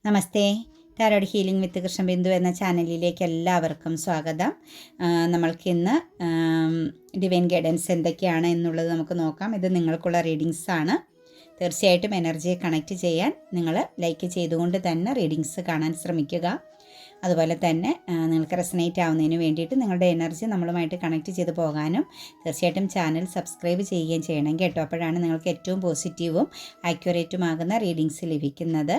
നമസ്തേ. Tarot healing വിത്ത് കൃഷ്ണബിന്ദു എന്ന ചാനലിലേക്ക് എല്ലാവർക്കും സ്വാഗതം. നമ്മൾക്കിന്ന് ഡിവൈൻ ഗൈഡൻസ് എന്തൊക്കെയാണ് എന്നുള്ളത് നമുക്ക് നോക്കാം. ഇത് നിങ്ങൾക്കുള്ള റീഡിങ്സ് ആണ്. തീർച്ചയായിട്ടും എനർജിയെ കണക്റ്റ് ചെയ്യാൻ നിങ്ങൾ ലൈക്ക് ചെയ്തുകൊണ്ട് തന്നെ റീഡിങ്സ് കാണാൻ ശ്രമിക്കുക. അതുപോലെ തന്നെ നിങ്ങൾക്ക് റെസനേറ്റ് ആവുന്നതിന് വേണ്ടിയിട്ട് നിങ്ങളുടെ എനർജി നമ്മളുമായിട്ട് കണക്റ്റ് ചെയ്ത് പോകാനും തീർച്ചയായിട്ടും ചാനൽ സബ്സ്ക്രൈബ് ചെയ്യുകയും ചെയ്യണം കേട്ടോ. അപ്പോഴാണ് നിങ്ങൾക്ക് ഏറ്റവും പോസിറ്റീവും ആക്യുറേറ്റുമാകുന്ന റീഡിങ്സ് ലഭിക്കുന്നത്.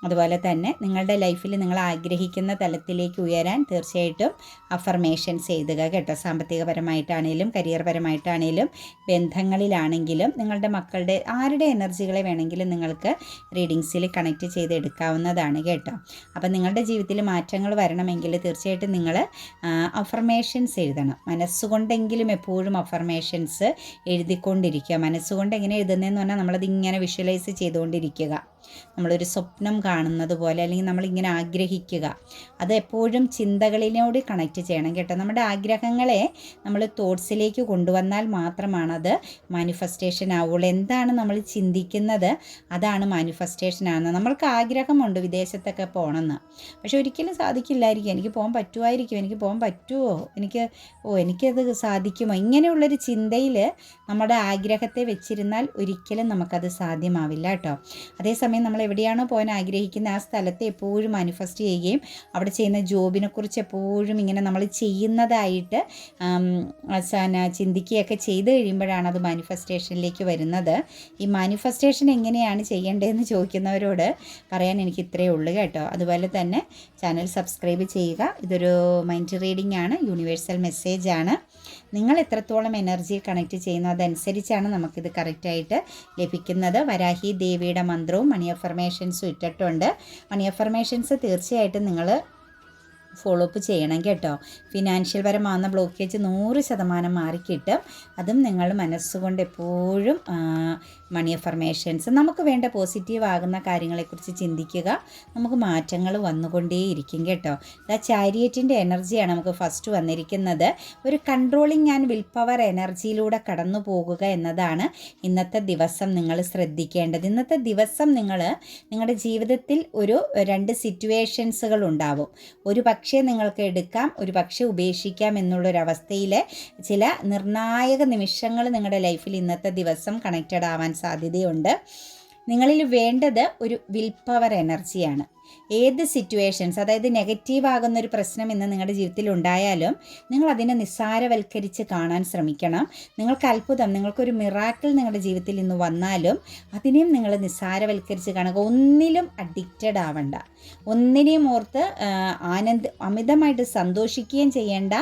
അതുപോലെ തന്നെ നിങ്ങളുടെ ലൈഫിൽ നിങ്ങൾ ആഗ്രഹിക്കുന്ന തലത്തിലേക്ക് ഉയരാൻ തീർച്ചയായിട്ടും അഫർമേഷൻസ് എഴുതുക കേട്ടോ. സാമ്പത്തികപരമായിട്ടാണേലും കരിയർ പരമായിട്ടാണേലും ബന്ധങ്ങളിലാണെങ്കിലും നിങ്ങളുടെ മക്കളുടെ ആരുടെ എനർജികളെ വേണമെങ്കിലും നിങ്ങൾക്ക് റീഡിങ്സിൽ കണക്റ്റ് ചെയ്ത് എടുക്കാവുന്നതാണ് കേട്ടോ. അപ്പം നിങ്ങളുടെ ജീവിതത്തിൽ മാറ്റങ്ങൾ വരണമെങ്കിൽ തീർച്ചയായിട്ടും നിങ്ങൾ അഫർമേഷൻസ് എഴുതണം. മനസ്സുകൊണ്ടെങ്കിലും എപ്പോഴും അഫർമേഷൻസ് എഴുതിക്കൊണ്ടിരിക്കുക. മനസ്സുകൊണ്ട് എങ്ങനെ എഴുതുന്നതെന്ന് പറഞ്ഞാൽ നമ്മളതിങ്ങനെ വിഷ്വലൈസ് ചെയ്തുകൊണ്ടിരിക്കുക. നമ്മളൊരു സ്വപ്നം കാണുന്നത് പോലെ, അല്ലെങ്കിൽ നമ്മളിങ്ങനെ ആഗ്രഹിക്കുക. അത് എപ്പോഴും ചിന്തകളിനോട് കണക്റ്റ് ചെയ്യണം കേട്ടോ. നമ്മുടെ ആഗ്രഹങ്ങളെ നമ്മൾ തോട്ട്സിലേക്ക് കൊണ്ടുവന്നാൽ മാത്രമാണത് മാനിഫെസ്റ്റേഷൻ ആവുള്ളൂ. എന്താണ് നമ്മൾ ചിന്തിക്കുന്നത് അതാണ് മാനിഫെസ്റ്റേഷൻ ആകുന്നത്. നമ്മൾക്ക് ആഗ്രഹമുണ്ട് വിദേശത്തൊക്കെ പോകണമെന്ന്, പക്ഷെ ഒരിക്കലും സാധിക്കില്ലായിരിക്കും. എനിക്ക് പോകാൻ പറ്റുമായിരിക്കും, എനിക്ക് പോകാൻ പറ്റുമോ, എനിക്കത് സാധിക്കുമോ, ഇങ്ങനെയുള്ളൊരു ചിന്തയിൽ നമ്മുടെ ആഗ്രഹത്തെ വെച്ചിരുന്നാൽ ഒരിക്കലും നമുക്കത് സാധ്യമാവില്ല കേട്ടോ. അതേസമയം നമ്മൾ എവിടെയാണോ പോകാൻ ആഗ്രഹിക്കുന്ന ആ സ്ഥലത്തെ എപ്പോഴും മാനിഫെസ്റ്റ് ചെയ്യുകയും അവിടെ ചെയ്യുന്ന ജോബിനെക്കുറിച്ച് എപ്പോഴും ഇങ്ങനെ നമ്മൾ ചെയ്യുന്നതായിട്ട് ചിന്തിക്കുകയൊക്കെ ചെയ്ത് കഴിയുമ്പോഴാണ് അത് മാനിഫെസ്റ്റേഷനിലേക്ക് വരുന്നത്. ഈ മാനിഫെസ്റ്റേഷൻ എങ്ങനെയാണ് ചെയ്യേണ്ടതെന്ന് ചോദിക്കുന്നവരോട് പറയാൻ എനിക്ക് ഇത്രയേ ഉള്ളൂ കേട്ടോ. അതുപോലെ തന്നെ ചാനൽ സബ്സ്ക്രൈബ് ചെയ്യുക. ഇതൊരു മൈൻഡ് റീഡിംഗ് ആണ്, യൂണിവേഴ്സൽ മെസ്സേജ് ആണ്. നിങ്ങൾ എത്രത്തോളം എനർജി കണക്റ്റ് ചെയ്യുന്നു അതനുസരിച്ചാണ് നമുക്കിത് കറക്റ്റായിട്ട് ലഭിക്കുന്നത്. വരാഹി ദേവിയുടെ മന്ത്രവും മണി അഫർമേഷൻസും ഇട്ടിട്ടുണ്ട്. മണി അഫർമേഷൻസ് തീർച്ചയായിട്ടും നിങ്ങൾ ഫോളോ അപ്പ് ചെയ്യണം കേട്ടോ. ഫിനാൻഷ്യൽ പരമാകുന്ന ബ്ലോക്കേജ് 100% മാറിക്കിട്ടും. അതും നിങ്ങൾ മനസ്സുകൊണ്ട് എപ്പോഴും മണി അഫർമേഷൻസ്, നമുക്ക് വേണ്ട പോസിറ്റീവ് ആകുന്ന കാര്യങ്ങളെക്കുറിച്ച് ചിന്തിക്കുക. നമുക്ക് മാറ്റങ്ങൾ വന്നുകൊണ്ടേയിരിക്കും കേട്ടോ. ചാരിയറ്റിൻ്റെ എനർജിയാണ് നമുക്ക് ഫസ്റ്റ് വന്നിരിക്കുന്നത്. ഒരു കൺട്രോളിങ് ആൻഡ് വിൽ പവർ എനർജിയിലൂടെ കടന്നു പോകുക എന്നതാണ് ഇന്നത്തെ ദിവസം നിങ്ങൾ ശ്രദ്ധിക്കേണ്ടത്. ഇന്നത്തെ ദിവസം നിങ്ങളുടെ ജീവിതത്തിൽ ഒരു 2 സിറ്റുവേഷൻസുകൾ ഉണ്ടാവും. ഒരു പക്ഷേ നിങ്ങൾക്ക് എടുക്കാം, ഒരു പക്ഷേ ഉപേക്ഷിക്കാം എന്നുള്ളൊരവസ്ഥയിൽ ചില നിർണായക നിമിഷങ്ങൾ നിങ്ങളുടെ ലൈഫിൽ ഇന്നത്തെ ദിവസം കണക്റ്റഡ് ആവാൻ സാധ്യതയുണ്ട്. നിങ്ങളിൽ വേണ്ടത് ഒരു വിൽ പവർ എനർജിയാണ്. ഏത് സിറ്റുവേഷൻസ്, അതായത് നെഗറ്റീവ് ആകുന്നൊരു പ്രശ്നം ഇന്ന് നിങ്ങളുടെ ജീവിതത്തിൽ ഉണ്ടായാലും നിങ്ങൾ അതിനെ നിസ്സാരവൽക്കരിച്ച് കാണാൻ ശ്രമിക്കണം. നിങ്ങൾക്ക് അത്ഭുതം, നിങ്ങൾക്കൊരു മിറാക്കിൾ നിങ്ങളുടെ ജീവിതത്തിൽ ഇന്ന് വന്നാലും അതിനെയും നിങ്ങൾ നിസ്സാരവൽക്കരിച്ച് കാണുക. ഒന്നിലും അഡിക്റ്റഡ് ആവണ്ട, ഒന്നിനെയും ഓർത്ത് അമിതമായിട്ട് സന്തോഷിക്കുകയും ചെയ്യേണ്ട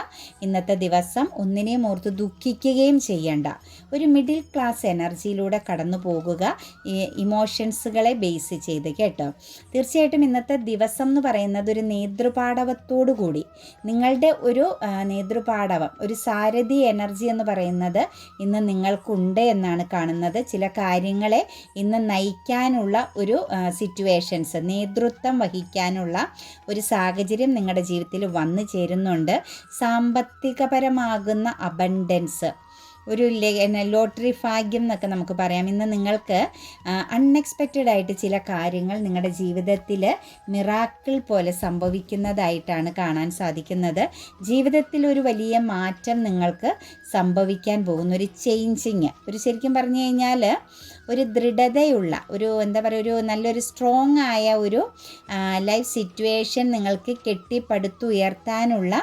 ഇന്നത്തെ ദിവസം. ഒന്നിനെയും ഓർത്ത് ദുഃഖിക്കുകയും ചെയ്യേണ്ട. ഒരു മിഡിൽ ക്ലാസ് എനർജിയിലൂടെ കടന്നു പോകുക, ഇമോഷൻസുകളെ ബേസ് ചെയ്ത് കേട്ടോ. തീർച്ചയായിട്ടും ഇന്നത്തെ ദിവസം എന്ന് പറയുന്നത് ഒരു നേതൃപാടവത്തോടു കൂടി നിങ്ങളുടെ ഒരു നേതൃപാടവം, ഒരു സാരഥി എനർജി എന്ന് പറയുന്നത് ഇന്ന് നിങ്ങൾക്കുണ്ട് എന്നാണ് കാണുന്നത്. ചില കാര്യങ്ങളെ ഇന്ന് നയിക്കാനുള്ള ഒരു സിറ്റുവേഷൻസ്, നേതൃത്വം വഹിക്കാനുള്ള ഒരു സാഹചര്യം നിങ്ങളുടെ ജീവിതത്തിൽ വന്നു ചേരുന്നുണ്ട്. സാമ്പത്തികപരമാകുന്ന അബണ്ടൻസ്, ഒരു ലോട്ടറി ഭാഗ്യം എന്നൊക്കെ നമുക്ക് പറയാം. ഇന്ന് നിങ്ങൾക്ക് അൺഎക്സ്പെക്റ്റഡ് ആയിട്ട് ചില കാര്യങ്ങൾ നിങ്ങളുടെ ജീവിതത്തിൽ മിറാക്കിൾ പോലെ സംഭവിക്കുന്നതായിട്ടാണ് കാണാൻ സാധിക്കുന്നത്. ജീവിതത്തിൽ ഒരു വലിയ മാറ്റം നിങ്ങൾക്ക് സംഭവിക്കാൻ പോകുന്ന ഒരു ചേഞ്ചിങ്, ഒരു ശരിക്കും പറഞ്ഞു കഴിഞ്ഞാൽ ഒരു ദൃഢതയുള്ള ഒരു നല്ലൊരു സ്ട്രോങ് ആയ ഒരു ലൈഫ് സിറ്റുവേഷൻ നിങ്ങൾക്ക് കെട്ടിപ്പടുത്തുയർത്താനുള്ള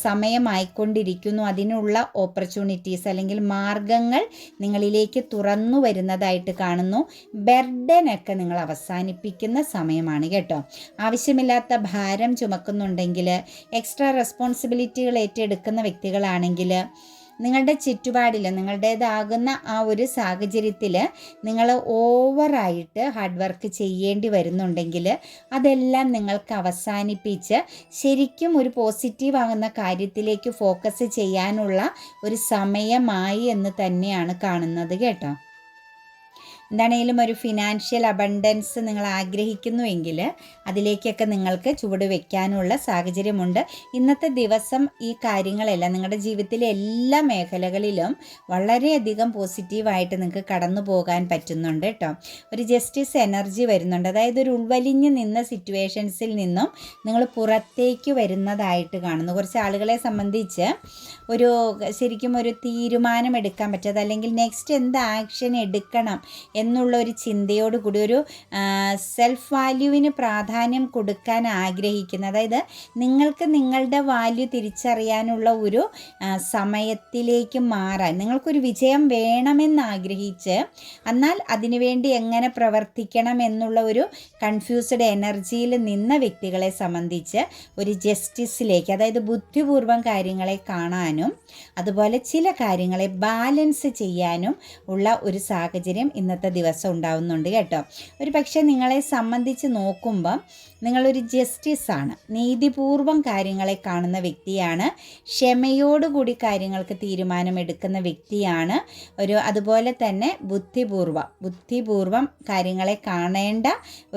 സമയമായിക്കൊണ്ടിരിക്കുന്നു. അതിനുള്ള ഓപ്പർച്യൂണിറ്റീസ് അല്ലെങ്കിൽ മാർഗങ്ങൾ നിങ്ങളിലേക്ക് തുറന്നു വരുന്നതായിട്ട് കാണുന്നു. ബർഡനൊക്കെ നിങ്ങൾ അവസാനിപ്പിക്കുന്ന സമയമാണ് കേട്ടോ. ആവശ്യമില്ലാത്ത ഭാരം ചുമക്കുന്നുണ്ടെങ്കിൽ, എക്സ്ട്രാ റെസ്പോൺസിബിലിറ്റികൾ ഏറ്റെടുക്കുന്ന വ്യക്തികളാണെങ്കിൽ, നിങ്ങളുടെ ചുറ്റുപാടിൽ നിങ്ങളുടേതാകുന്ന ആ ഒരു സാഹചര്യത്തിൽ നിങ്ങൾ ഓവറായിട്ട് ഹാർഡ് വർക്ക് ചെയ്യേണ്ടി വരുന്നുണ്ടെങ്കിൽ അതെല്ലാം നിങ്ങൾക്ക് അവസാനിപ്പിച്ച് ശരിക്കും ഒരു പോസിറ്റീവ് ആകുന്ന കാര്യത്തിലേക്ക് ഫോക്കസ് ചെയ്യാനുള്ള ഒരു സമയമായി എന്ന് തന്നെയാണ് കാണുന്നത് കേട്ടോ. എന്താണെങ്കിലും ഒരു ഫിനാൻഷ്യൽ അബണ്ടൻസ് നിങ്ങൾ ആഗ്രഹിക്കുന്നുവെങ്കിൽ അതിലേക്കൊക്കെ നിങ്ങൾക്ക് ചുവട് വയ്ക്കാനുള്ള സാഹചര്യമുണ്ട്. ഇന്നത്തെ ദിവസം ഈ കാര്യങ്ങളെല്ലാം നിങ്ങളുടെ ജീവിതത്തിലെ എല്ലാ മേഖലകളിലും വളരെയധികം പോസിറ്റീവായിട്ട് നിങ്ങൾക്ക് കടന്നു പോകാൻ പറ്റുന്നുണ്ട് കേട്ടോ. ഒരു ജസ്റ്റിസ് എനർജി വരുന്നുണ്ട്. അതായത് ഒരു ഉൾവലിഞ്ഞ് നിന്ന സിറ്റുവേഷൻസിൽ നിന്നും നിങ്ങൾ പുറത്തേക്ക് വരുന്നതായിട്ട് കാണുന്നു. കുറച്ച് ആളുകളെ സംബന്ധിച്ച് ശരിക്കും ഒരു തീരുമാനം എടുക്കാൻ പറ്റാതെ, അല്ലെങ്കിൽ നെക്സ്റ്റ് എന്ത് ആക്ഷൻ എടുക്കണം എന്നുള്ള ഒരു ചിന്തയോട് കൂടി ഒരു സെൽഫ് വാല്യൂവിന് പ്രാധാന്യം കൊടുക്കാൻ ആഗ്രഹിക്കുന്ന, അതായത് നിങ്ങൾക്ക് നിങ്ങളുടെ വാല്യൂ തിരിച്ചറിയാനുള്ള ഒരു സമയത്തിലേക്ക് മാറാൻ, നിങ്ങൾക്കൊരു വിജയം വേണമെന്ന് ആഗ്രഹിച്ച് എന്നാൽ അതിനുവേണ്ടി എങ്ങനെ പ്രവർത്തിക്കണം എന്നുള്ള ഒരു കൺഫ്യൂസ്ഡ് എനർജിയിൽ നിന്ന വ്യക്തികളെ സംബന്ധിച്ച് ഒരു ജസ്റ്റിസിലേക്ക്, അതായത് ബുദ്ധിപൂർവ്വം കാര്യങ്ങളെ കാണാനും അതുപോലെ ചില കാര്യങ്ങളെ ബാലൻസ് ചെയ്യാനും ഉള്ള ഒരു സാഹചര്യം ഇന്നത്തെ ദിവസം ഉണ്ടാവുന്നുണ്ട് കേട്ടോ. ഒരു പക്ഷേ നിങ്ങളെ സംബന്ധിച്ച് നോക്കുമ്പം നിങ്ങളൊരു ജസ്റ്റിസാണ്, നീതിപൂർവം കാര്യങ്ങളെ കാണുന്ന വ്യക്തിയാണ്, ക്ഷമയോടുകൂടി കാര്യങ്ങൾക്ക് തീരുമാനമെടുക്കുന്ന വ്യക്തിയാണ്. അതുപോലെ തന്നെ ബുദ്ധിപൂർവം കാര്യങ്ങളെ കാണേണ്ട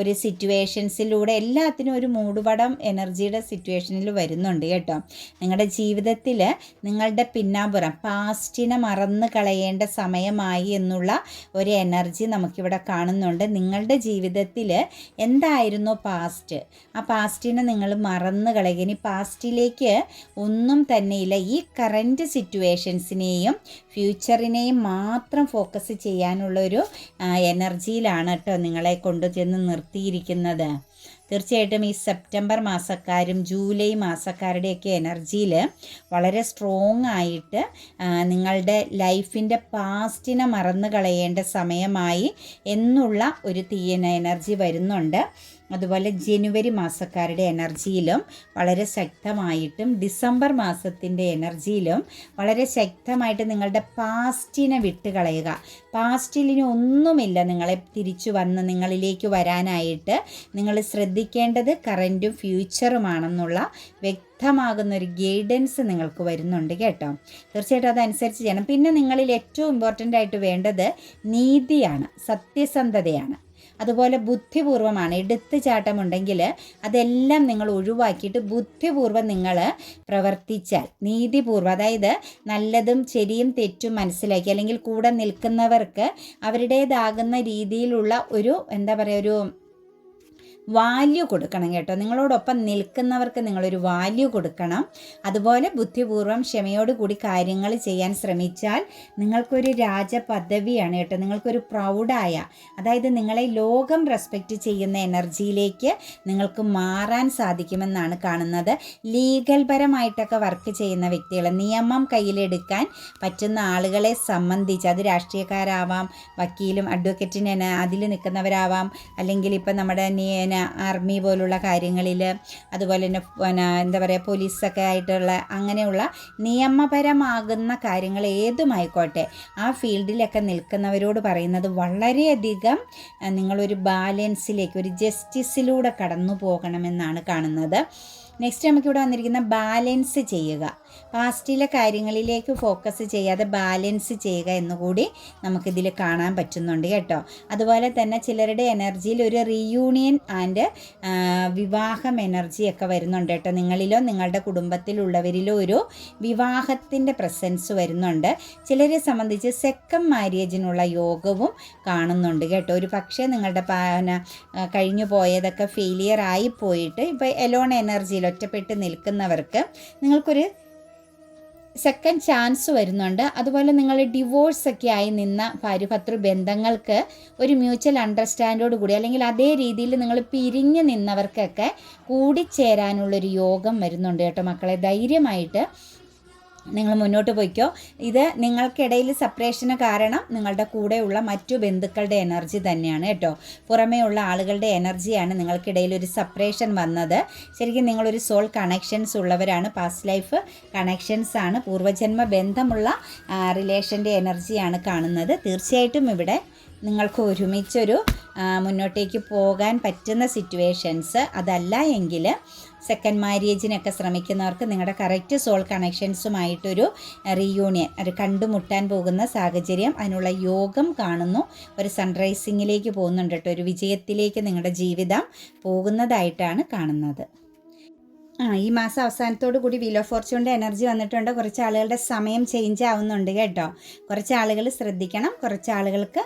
ഒരു സിറ്റുവേഷൻസിലൂടെ എല്ലാത്തിനും ഒരു മൂടുപടം എനർജിയുടെ സിറ്റുവേഷനിൽ വരുന്നുണ്ട് കേട്ടോ. നിങ്ങളുടെ ജീവിതത്തിൽ നിങ്ങളുടെ പിന്നാമ്പുറം പാസ്റ്റിനെ മറന്നു കളയേണ്ട സമയമായി എന്നുള്ള ഒരു എനർജി നമുക്കിവിടെ കാണുന്നുണ്ട്. നിങ്ങളുടെ ജീവിതത്തിൽ എന്തായിരുന്നു പാസ്റ്റ്, ആ പാസ്റ്റിനെ നിങ്ങൾ മറന്നു കളയുക. ഇനി പാസ്റ്റിലേക്ക് ഒന്നും തന്നെയില്ല. ഈ കറൻറ്റ് സിറ്റുവേഷൻസിനെയും ഫ്യൂച്ചറിനെയും മാത്രം ഫോക്കസ് ചെയ്യാനുള്ളൊരു എനർജിയിലാണ് കേട്ടോ നിങ്ങളെ കൊണ്ടുചെന്ന് നിർത്തിയിരിക്കുന്നത്. തീർച്ചയായിട്ടും ഈ സെപ്റ്റംബർ മാസക്കാരും ജൂലൈ മാസക്കാരുടെയൊക്കെ എനർജിയിൽ വളരെ സ്ട്രോങ് ആയിട്ട് നിങ്ങളുടെ ലൈഫിൻ്റെ പാസ്റ്റിനെ മറന്നു കളയേണ്ട സമയമായി എന്നുള്ള ഒരു എനർജി വരുന്നുണ്ട്. അതുപോലെ ജനുവരി മാസക്കാരുടെ എനർജിയിലും വളരെ ശക്തമായിട്ടും ഡിസംബർ മാസത്തിൻ്റെ എനർജിയിലും വളരെ ശക്തമായിട്ട് നിങ്ങളുടെ പാസ്റ്റിനെ വിട്ടുകളയുക. പാസ്റ്റിലിന് ഒന്നുമില്ല നിങ്ങളെ തിരിച്ചു വന്ന് നിങ്ങളിലേക്ക് വരാനായിട്ട്. നിങ്ങൾ ശ്രദ്ധിക്കേണ്ടത് കറൻറ്റും ഫ്യൂച്ചറുമാണെന്നുള്ള വ്യക്തമാകുന്നൊരു ഗൈഡൻസ് നിങ്ങൾക്ക് വരുന്നുണ്ട് കേട്ടോ. തീർച്ചയായിട്ടും അതനുസരിച്ച് ചെയ്യണം. പിന്നെ നിങ്ങളിൽ ഏറ്റവും ഇമ്പോർട്ടൻ്റ് ആയിട്ട് വേണ്ടത് നീതിയാണ്, സത്യസന്ധതയാണ്, അതുപോലെ ബുദ്ധിപൂർവ്വമാണ്. എടുത്തുചാട്ടമുണ്ടെങ്കിൽ അതെല്ലാം നിങ്ങൾ ഒഴിവാക്കിയിട്ട് ബുദ്ധിപൂർവ്വം നിങ്ങൾ പ്രവർത്തിച്ചാൽ, നീതിപൂർവ്വം, അതായത് നല്ലതും ശരിയും തെറ്റും മനസ്സിലാക്കി, അല്ലെങ്കിൽ കൂടെ നിൽക്കുന്നവർക്ക് അവരുടേതാകുന്ന രീതിയിലുള്ള ഒരു ഒരു വാല്യൂ കൊടുക്കണം കേട്ടോ. നിങ്ങളോടൊപ്പം നിൽക്കുന്നവർക്ക് നിങ്ങളൊരു വാല്യൂ കൊടുക്കണം. അതുപോലെ ബുദ്ധിപൂർവ്വം ക്ഷമയോടുകൂടി കാര്യങ്ങൾ ചെയ്യാൻ ശ്രമിച്ചാൽ നിങ്ങൾക്കൊരു രാജപദവിയാണ് കേട്ടോ. നിങ്ങൾക്കൊരു പ്രൗഡായ, അതായത് നിങ്ങളെ ലോകം റെസ്പെക്റ്റ് ചെയ്യുന്ന എനർജിയിലേക്ക് നിങ്ങൾക്ക് മാറാൻ സാധിക്കുമെന്നാണ് കാണുന്നത്. ലീഗൽ പരമായിട്ടൊക്കെ വർക്ക് ചെയ്യുന്ന വ്യക്തികൾ, നിയമം കയ്യിലെടുക്കാൻ പറ്റുന്ന ആളുകളെ സംബന്ധിച്ച്, അത് രാഷ്ട്രീയക്കാരാവാം, വക്കീലും അഡ്വക്കേറ്റിന് അതിൽ നിൽക്കുന്നവരാവാം, അല്ലെങ്കിൽ ഇപ്പം നമ്മുടെ ആർമി പോലുള്ള കാര്യങ്ങളിൽ, അതുപോലെ തന്നെ പോലീസൊക്കെ ആയിട്ടുള്ള അങ്ങനെയുള്ള നിയമപരമാകുന്ന കാര്യങ്ങൾ ഏതുമായിക്കോട്ടെ ആ ഫീൽഡിലൊക്കെ നിൽക്കുന്നവരോട് പറയുന്നത് വളരെയധികം നിങ്ങളൊരു ബാലൻസിലേക്ക്, ഒരു ജസ്റ്റിസിലൂടെ കടന്നു പോകണമെന്നാണ് കാണുന്നത്. നെക്സ്റ്റ് നമുക്കിവിടെ വന്നിരിക്കുന്ന ബാലൻസ് ചെയ്യുക. പാസ്റ്റിലെ കാര്യങ്ങളിലേക്ക് ഫോക്കസ് ചെയ്യാതെ ബാലൻസ് ചെയ്യുക എന്നുകൂടി നമുക്കിതിൽ കാണാൻ പറ്റുന്നുണ്ട് കേട്ടോ. അതുപോലെ തന്നെ ചിലരുടെ എനർജിയിൽ ഒരു റീയൂണിയൻ ആൻഡ് വിവാഹം എനർജിയൊക്കെ വരുന്നുണ്ട് കേട്ടോ. നിങ്ങളിലോ നിങ്ങളുടെ കുടുംബത്തിലുള്ളവരിലോ ഒരു വിവാഹത്തിൻ്റെ പ്രസൻസ് വരുന്നുണ്ട്. ചിലരെ സംബന്ധിച്ച് സെക്കൻഡ് മാര്യേജിനുള്ള യോഗവും കാണുന്നുണ്ട് കേട്ടോ. ഒരു പക്ഷേ നിങ്ങളുടെ കഴിഞ്ഞു പോയതൊക്കെ ഫെയിലിയർ ആയി പോയിട്ട് ഇപ്പോൾ എലോൺ എനർജിയിൽ ഒറ്റപ്പെട്ട് നിൽക്കുന്നവർക്ക് നിങ്ങൾക്കൊരു സെക്കൻഡ് ചാൻസ് വരുന്നുണ്ട്. അതുപോലെ നിങ്ങൾ ഡിവോഴ്സൊക്കെ ആയി നിന്ന ഭാര്യഭർത്തൃ ബന്ധങ്ങൾക്ക് ഒരു മ്യൂച്വൽ അണ്ടർസ്റ്റാൻഡോട് കൂടി, അല്ലെങ്കിൽ അതേ രീതിയിൽ നിങ്ങൾ പിരിഞ്ഞ് നിന്നവർക്കൊക്കെ കൂടിച്ചേരാനുള്ളൊരു യോഗം വരുന്നുണ്ട് കേട്ടോ മക്കളെ. ധൈര്യമായിട്ട് നിങ്ങൾ മുന്നോട്ട് പോയിക്കോ. ഇത് നിങ്ങൾക്കിടയിൽ സെപ്പറേഷന് കാരണം നിങ്ങളുടെ കൂടെയുള്ള മറ്റു ബന്ധുക്കളുടെ എനർജി തന്നെയാണ് കേട്ടോ. പുറമേ ഉള്ള ആളുകളുടെ എനർജിയാണ് നിങ്ങൾക്കിടയിൽ ഒരു സെപ്പറേഷൻ വന്നത്. ശരിക്കും നിങ്ങളൊരു സോൾ കണക്ഷൻസ് ഉള്ളവരാണ്, പാസ്റ്റ് ലൈഫ് കണക്ഷൻസ് ആണ്, പൂർവ്വജന്മ ബന്ധമുള്ള റിലേഷൻ്റെ എനർജിയാണ് കാണുന്നത്. തീർച്ചയായിട്ടും ഇവിടെ നിങ്ങൾക്ക് ഒരുമിച്ചൊരു മുന്നോട്ടേക്ക് പോകാൻ പറ്റുന്ന സിറ്റുവേഷൻസ്. അതല്ല എങ്കിൽ സെക്കൻഡ് മാര്യേജിനൊക്കെ ശ്രമിക്കുന്നവർക്ക് നിങ്ങളുടെ കറക്റ്റ് സോൾ കണക്ഷൻസുമായിട്ടൊരു റീയൂണിയൻ, ഒരു കണ്ടുമുട്ടാൻ പോകുന്ന സാഹചര്യം, അതിനുള്ള യോഗം കാണുന്നു. ഒരു സൺറൈസിങ്ങിലേക്ക് പോകുന്നുണ്ട് കേട്ടോ, ഒരു വിജയത്തിലേക്ക് നിങ്ങളുടെ ജീവിതം പോകുന്നതായിട്ടാണ് കാണുന്നത്. ഈ മാസം അവസാനത്തോടു കൂടി വീൽ ഓഫ് ഫോർച്യൂണിൻ്റെ എനർജി വന്നിട്ടുണ്ട്. കുറച്ച് ആളുകളുടെ സമയം ചേഞ്ച് ആവുന്നുണ്ട് കേട്ടോ. കുറച്ച് ആളുകൾ ശ്രദ്ധിക്കണം. കുറച്ച് ആളുകൾക്ക്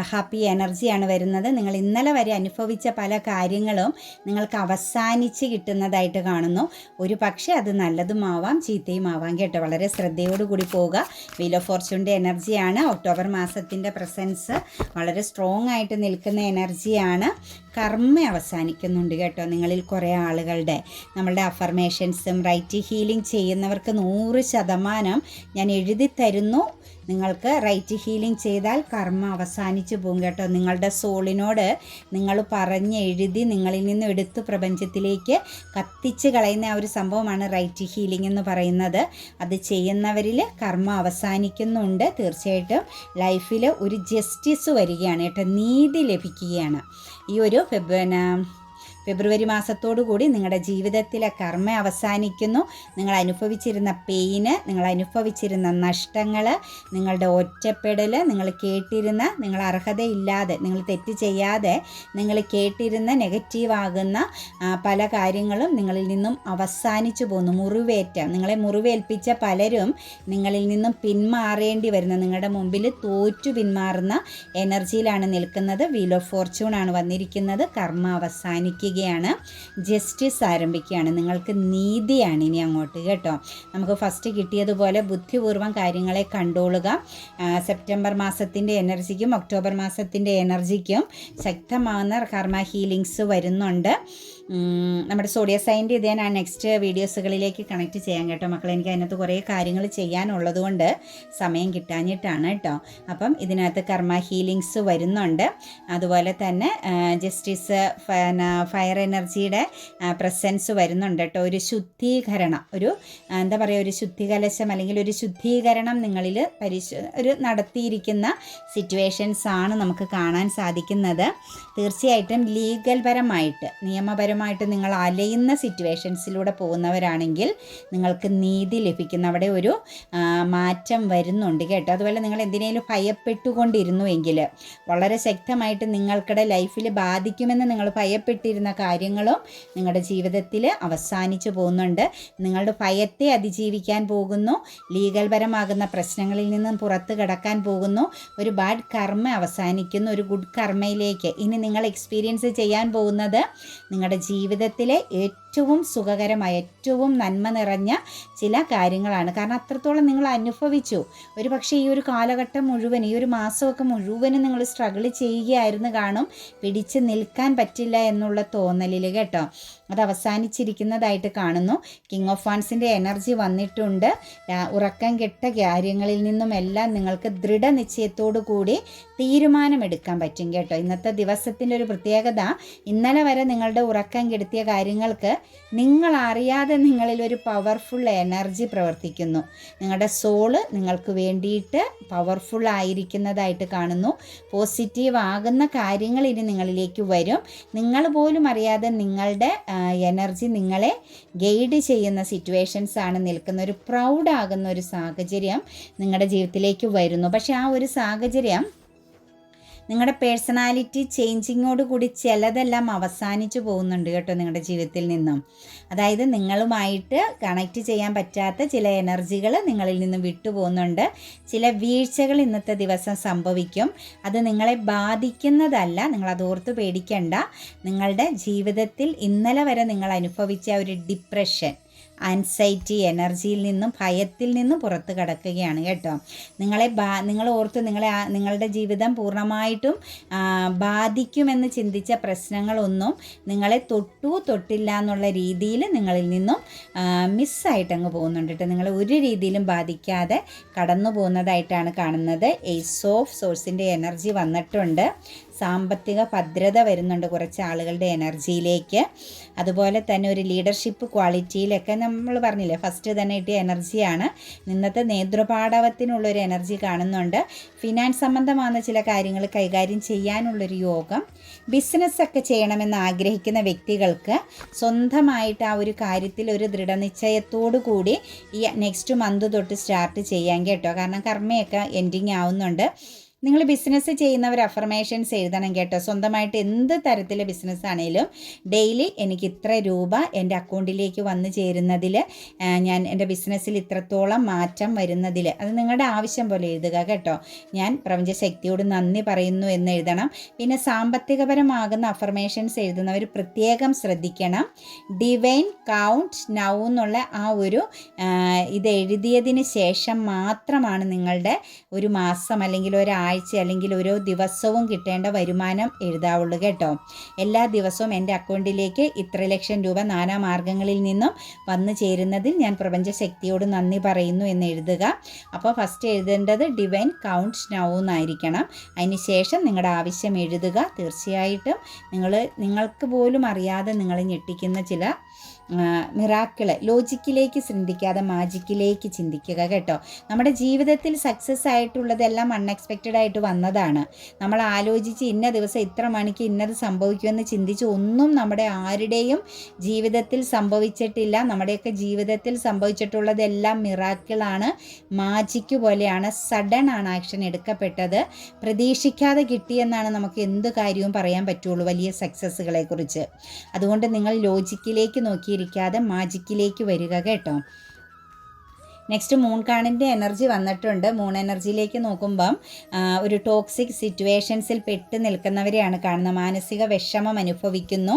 ഹാപ്പി എനർജിയാണ് വരുന്നത്. നിങ്ങൾ ഇന്നലെ വരെ അനുഭവിച്ച പല കാര്യങ്ങളും നിങ്ങൾക്ക് അവസാനിച്ച് കിട്ടുന്നതായിട്ട് കാണുന്നു. ഒരു പക്ഷേ അത് നല്ലതുമാവാം ചീത്തയുമാവാം കേട്ടോ. വളരെ ശ്രദ്ധയോടുകൂടി പോവുക. വീൽ ഓഫ് ഫോർച്യൂണിൻ്റെ എനർജിയാണ്. ഒക്ടോബർ മാസത്തിൻ്റെ പ്രസൻസ് വളരെ സ്ട്രോങ് ആയിട്ട് നിൽക്കുന്ന എനർജിയാണ്. കർമ്മ അവസാനിക്കുന്നുണ്ട് കേട്ടോ നിങ്ങളിൽ കുറേ ആളുകളുടെ. നമ്മളുടെ അഫർമേഷൻസും റൈറ്റ് ഹീലിംഗ് ചെയ്യുന്നവർക്ക് 100% ഞാൻ എഴുതി തരുന്നു. നിങ്ങൾക്ക് റൈറ്റ് ഹീലിംഗ് ചെയ്താൽ കർമ്മ അവസാനിച്ചു പോകും കേട്ടോ. നിങ്ങളുടെ സോളിനോട് നിങ്ങൾ പറഞ്ഞ് എഴുതി നിങ്ങളിൽ നിന്ന് എടുത്ത് പ്രപഞ്ചത്തിലേക്ക് കത്തിച്ച് കളയുന്ന ആ ഒരു സംഭവമാണ് റൈറ്റ് ഹീലിംഗ് എന്ന് പറയുന്നത്. അത് ചെയ്യുന്നവരിൽ കർമ്മ അവസാനിക്കുന്നുണ്ട്. തീർച്ചയായിട്ടും ലൈഫിൽ ഒരു ജസ്റ്റിസ് വരികയാണ് കേട്ടോ, നീതി ലഭിക്കുകയാണ്. ഈ ഒരു ഫെബ്രുവരി മാസത്തോടുകൂടി നിങ്ങളുടെ ജീവിതത്തിലെ കർമ്മ അവസാനിക്കുന്നു. നിങ്ങൾ അനുഭവിച്ചിരുന്ന പെയിന്, നിങ്ങൾ അനുഭവിച്ചിരുന്ന നഷ്ടങ്ങൾ, നിങ്ങളുടെ ഒറ്റപ്പെടൽ, നിങ്ങൾ കേട്ടിരുന്ന, നിങ്ങൾ അർഹതയില്ലാതെ, നിങ്ങൾ തെറ്റ് ചെയ്യാതെ നിങ്ങൾ കേട്ടിരുന്ന നെഗറ്റീവാകുന്ന പല കാര്യങ്ങളും നിങ്ങളിൽ നിന്നും അവസാനിച്ചു പോകുന്നു. നിങ്ങളെ മുറിവേൽപ്പിച്ച പലരും നിങ്ങളിൽ നിന്നും പിന്മാറേണ്ടി വരുന്ന, നിങ്ങളുടെ മുമ്പിൽ തോറ്റു പിന്മാറുന്ന എനർജിയിലാണ് നിൽക്കുന്നത്. വീൽ ഓഫ് ഫോർച്യൂൺ ആണ് വന്നിരിക്കുന്നത്. കർമ്മ അവസാനിക്കുക, ജസ്റ്റിസ് ആരംഭിക്കുകയാണ്. നിങ്ങൾക്ക് നീതിയാണ് ഇനി അങ്ങോട്ട് കേട്ടോ. നമുക്ക് ഫസ്റ്റ് കിട്ടിയതുപോലെ ബുദ്ധിപൂർവ്വം കാര്യങ്ങളെ കണ്ടോളുക. സെപ്റ്റംബർ മാസത്തിൻ്റെ എനർജിക്കും ഒക്ടോബർ മാസത്തിൻ്റെ എനർജിക്കും ശക്തമാകുന്ന കർമ്മ ഹീലിങ്സ് വരുന്നുണ്ട്. നമ്മുടെ സോഡിയ സൈൻ്റെ ഇത് ഞാൻ നെക്സ്റ്റ് വീഡിയോസുകളിലേക്ക് കണക്ട് ചെയ്യാം കേട്ടോ മക്കളെ. എനിക്ക് അതിനകത്ത് കുറേ കാര്യങ്ങൾ ചെയ്യാനുള്ളത് കൊണ്ട് സമയം കിട്ടാഞ്ഞിട്ടാണ് കേട്ടോ. അപ്പം ഇതിനകത്ത് കർമ്മ ഹീലിങ്സ് വരുന്നുണ്ട്. അതുപോലെ തന്നെ ജസ്റ്റിസ്, ഫയർ എനർജിയുടെ പ്രസൻസ് വരുന്നുണ്ട് കേട്ടോ. ഒരു ശുദ്ധീകരണം, ഒരു എന്താ പറയുക, ഒരു ശുദ്ധികലശം അല്ലെങ്കിൽ ഒരു ശുദ്ധീകരണം നിങ്ങളിൽ നടത്തിയിരിക്കുന്ന സിറ്റുവേഷൻസ് ആണ് നമുക്ക് കാണാൻ സാധിക്കുന്നത്. തീർച്ചയായിട്ടും ലീഗൽ പരമായിട്ട്, നിയമപരമായിട്ട് നിങ്ങൾ അലയുന്ന സിറ്റുവേഷൻസിലൂടെ പോകുന്നവരാണെങ്കിൽ നിങ്ങൾക്ക് നീതി ലഭിക്കുന്ന അവിടെ ഒരു മാറ്റം വരുന്നുണ്ട് കേട്ടോ. അതുപോലെ നിങ്ങൾ എന്തിനേലും ഭയപ്പെട്ടുകൊണ്ടിരുന്നുവെങ്കിൽ വളരെ ശക്തമായിട്ട് നിങ്ങൾക്കിടെ ലൈഫിൽ ബാധിക്കുമെന്ന് നിങ്ങൾ ഭയപ്പെട്ടിരുന്ന കാര്യങ്ങളും നിങ്ങളുടെ ജീവിതത്തിൽ അവസാനിച്ചു പോകുന്നുണ്ട്. നിങ്ങളുടെ ഭയത്തെ അതിജീവിക്കാൻ പോകുന്നു. ലീഗൽ പരമാകുന്ന പ്രശ്നങ്ങളിൽ നിന്നും പുറത്ത് കടക്കാൻ പോകുന്നു. ഒരു ബാഡ് കർമ്മ അവസാനിക്കുന്നു. ഒരു ഗുഡ് കർമ്മയിലേക്ക് ഇനി നിങ്ങൾ എക്സ്പീരിയൻസ് ചെയ്യാൻ പോകുന്നത് നിങ്ങളുടെ ജീവിതത്തിലെ ഏറ്റവും സുഖകരമായ, ഏറ്റവും നന്മ നിറഞ്ഞ ചില കാര്യങ്ങളാണ്. കാരണം അത്രത്തോളം നിങ്ങൾ അനുഭവിച്ചു. ഒരു പക്ഷേ ഈ ഒരു കാലഘട്ടം മുഴുവൻ, ഈ ഒരു മാസമൊക്കെ മുഴുവനും നിങ്ങൾ സ്ട്രഗിൾ ചെയ്യുകയായിരുന്നു കാണും. പിടിച്ച് നിൽക്കാൻ പറ്റില്ല എന്നുള്ള തോന്നലിൽ കേട്ടോ. അത് അവസാനിച്ചിരിക്കുന്നതായിട്ട് കാണുന്നു. കിങ് ഓഫ് വാൻസിൻ്റെ എനർജി വന്നിട്ടുണ്ട്. ഉറക്കം കെട്ട കാര്യങ്ങളിൽ നിന്നും എല്ലാം നിങ്ങൾക്ക് ദൃഢനിശ്ചയത്തോടു കൂടി തീരുമാനമെടുക്കാൻ പറ്റും കേട്ടോ. ഇന്നത്തെ ദിവസത്തിൻ്റെ ഒരു പ്രത്യേകത, ഇന്നലെ വരെ നിങ്ങളുടെ ഉറക്കം കെടുത്തിയ കാര്യങ്ങൾക്ക് നിങ്ങൾ അറിയാതെ നിങ്ങളിൽ ഒരു പവർഫുൾ എനർജി പ്രവർത്തിക്കുന്നു. നിങ്ങളുടെ സോള് നിങ്ങൾക്ക് വേണ്ടിയിട്ട് പവർഫുൾ ആയിരിക്കുന്നതായിട്ട് കാണുന്നു. പോസിറ്റീവ് ആകുന്ന കാര്യങ്ങൾ ഇനി നിങ്ങളിലേക്ക് വരും. നിങ്ങൾ പോലും അറിയാതെ നിങ്ങളുടെ എനർജി നിങ്ങളെ ഗൈഡ് ചെയ്യുന്ന സിറ്റുവേഷൻസ് ആണ് നിൽക്കുന്ന. ഒരു പ്രൗഡാകുന്ന ഒരു സാഹചര്യം നിങ്ങളുടെ ജീവിതത്തിലേക്ക് വരുന്നു. പക്ഷേ ആ ഒരു സാഹചര്യം നിങ്ങളുടെ പേഴ്സണാലിറ്റി ചേഞ്ചിങ്ങോട് കൂടി ചിലതെല്ലാം അവസാനിച്ചു പോകുന്നുണ്ട് കേട്ടോ നിങ്ങളുടെ ജീവിതത്തിൽ നിന്നും. അതായത് നിങ്ങളുമായിട്ട് കണക്റ്റ് ചെയ്യാൻ പറ്റാത്ത ചില എനർജികൾ നിങ്ങളിൽ നിന്നും വിട്ടുപോകുന്നുണ്ട്. ചില വീഴ്ചകൾ ഇന്നത്തെ ദിവസം സംഭവിക്കും. അത് നിങ്ങളെ ബാധിക്കുന്നതല്ല, നിങ്ങളതോർത്ത് പേടിക്കണ്ട. നിങ്ങളുടെ ജീവിതത്തിൽ ഇന്നലെ വരെ നിങ്ങൾ അനുഭവിച്ച ഒരു ഡിപ്രഷൻ, ആൻസൈറ്റി എനർജിയിൽ നിന്നും, ഭയത്തിൽ നിന്നും പുറത്ത് കടക്കുകയാണ് കേട്ടോ. നിങ്ങൾ ഓർത്ത് നിങ്ങളുടെ ജീവിതം പൂർണ്ണമായിട്ടും ബാധിക്കുമെന്ന് ചിന്തിച്ച പ്രശ്നങ്ങളൊന്നും നിങ്ങളെ തൊട്ടില്ല എന്നുള്ള രീതിയിൽ നിങ്ങളിൽ നിന്നും മിസ്സായിട്ട് അങ്ങ് പോകുന്നുണ്ട് കേട്ടോ. നിങ്ങളെ ഒരു രീതിയിലും ബാധിക്കാതെ കടന്നു പോകുന്നതായിട്ടാണ് കാണുന്നത്. ഏസ് ഓഫ് സോഴ്സിൻ്റെ എനർജി വന്നിട്ടുണ്ട്. സാമ്പത്തിക ഭദ്രത വരുന്നുണ്ട് കുറച്ച് ആളുകളുടെ എനർജിയിലേക്ക്. അതുപോലെ തന്നെ ഒരു ലീഡർഷിപ്പ് ക്വാളിറ്റിയിലൊക്കെ നമ്മൾ പറഞ്ഞില്ലേ ഫസ്റ്റ് തന്നെ കിട്ടിയ എനർജിയാണ്. ഇന്നത്തെ നേതൃപാടവത്തിനുള്ളൊരു എനർജി കാണുന്നുണ്ട്. ഫിനാൻസ് സംബന്ധമായ ചില കാര്യങ്ങൾ കൈകാര്യം ചെയ്യാനുള്ളൊരു യോഗം. ബിസിനസ്സൊക്കെ ചെയ്യണമെന്ന് ആഗ്രഹിക്കുന്ന വ്യക്തികൾക്ക് സ്വന്തമായിട്ട് ആ ഒരു കാര്യത്തിൽ ഒരു ദൃഢനിശ്ചയത്തോടു കൂടി ഈ നെക്സ്റ്റ് മന്ത് തൊട്ട് സ്റ്റാർട്ട് ചെയ്യാൻ കേട്ടോ. കാരണം കർമ്മയൊക്കെ എൻഡിങ് ആവുന്നുണ്ട്. നിങ്ങൾ ബിസിനസ് ചെയ്യുന്നവർ അഫർമേഷൻസ് എഴുതണം കേട്ടോ. സ്വന്തമായിട്ട് എന്ത് തരത്തിലെ ബിസിനസ് ആണെങ്കിലും ഡെയിലി എനിക്ക് ഇത്ര രൂപ എൻ്റെ അക്കൗണ്ടിലേക്ക് വന്നു ചേരുന്നതിൽ, ഞാൻ എൻ്റെ ബിസിനസ്സിൽ ഇത്രത്തോളം മാറ്റം വരുന്നതിൽ, അത് നിങ്ങളുടെ ആവശ്യം പോലെ എഴുതുക കേട്ടോ. ഞാൻ പ്രപഞ്ചശക്തിയോട് നന്ദി പറയുന്നു എന്ന് എഴുതണം. പിന്നെ സാമ്പത്തികപരമാകുന്ന അഫർമേഷൻസ് എഴുതുന്നവർ പ്രത്യേകം ശ്രദ്ധിക്കണം. ഡിവൈൻ കൗണ്ട് നൗ എന്നുള്ള ആ ഒരു ഇത് എഴുതിയതിന് ശേഷം മാത്രമാണ് നിങ്ങളുടെ ഒരു മാസം അല്ലെങ്കിൽ ഒരാഴ്ച അല്ലെങ്കിൽ ഓരോ ദിവസവും കിട്ടേണ്ട വരുമാനം എഴുതാവുള്ളൂ കേട്ടോ. എല്ലാ ദിവസവും എൻ്റെ അക്കൗണ്ടിലേക്ക് ഇത്ര ലക്ഷം രൂപ നാനാമാർഗങ്ങളിൽ നിന്നും വന്നു ചേരുന്നതിൽ ഞാൻ പ്രപഞ്ചശക്തിയോട് നന്ദി പറയുന്നു എന്ന് എഴുതുക. അപ്പോൾ ഫസ്റ്റ് എഴുതേണ്ടത് ഡിവൈൻ കൗണ്ട് നൗ എന്നായിരിക്കണം. അതിന് ശേഷം നിങ്ങളുടെ ആവശ്യം എഴുതുക. തീർച്ചയായിട്ടും നിങ്ങൾക്ക് പോലും അറിയാതെ നിങ്ങളെ ഞെട്ടിക്കുന്ന ചില മിറാക്കിള് ലോജിക്കിലേക്ക് ചിന്തിക്കാതെ മാജിക്കിലേക്ക് ചിന്തിക്കുക കേട്ടോ. നമ്മുടെ ജീവിതത്തിൽ സക്സസ് ആയിട്ടുള്ളതെല്ലാം അൺഎക്സ്പെക്റ്റഡ് ആയിട്ട് വന്നതാണ്. നമ്മൾ ആലോചിച്ച് ഇന്ന ദിവസം ഇത്ര മണിക്ക് ഇന്നത് സംഭവിക്കുമെന്ന് ചിന്തിച്ച് ഒന്നും നമ്മുടെ ആരുടെയും ജീവിതത്തിൽ സംഭവിച്ചിട്ടില്ല. നമ്മുടെയൊക്കെ ജീവിതത്തിൽ സംഭവിച്ചിട്ടുള്ളതെല്ലാം മിറാക്കിളാണ്, മാജിക്ക് പോലെയാണ്. സഡൻ ആണ് ആക്ഷൻ എടുക്കപ്പെട്ടത്. പ്രതീക്ഷിക്കാതെ കിട്ടിയെന്നാണ് നമുക്ക് എന്ത് കാര്യവും പറയാൻ പറ്റുള്ളൂ വലിയ സക്സസ്സുകളെ കുറിച്ച്. അതുകൊണ്ട് നിങ്ങൾ ലോജിക്കിലേക്ക് നോക്കിയിരിക്കാതെ മാജിക്കിലേക്ക് വരിക കേട്ടോ. നെക്സ്റ്റ് മൂൺ കാണിൻ്റെ എനർജി വന്നിട്ടുണ്ട്. മൂൺ എനർജിയിലേക്ക് നോക്കുമ്പം ഒരു ടോക്സിക് സിറ്റുവേഷൻസിൽ പെട്ട് നിൽക്കുന്നവരെയാണ് കാണുന്നത്. മാനസിക വിഷമം അനുഭവിക്കുന്നു.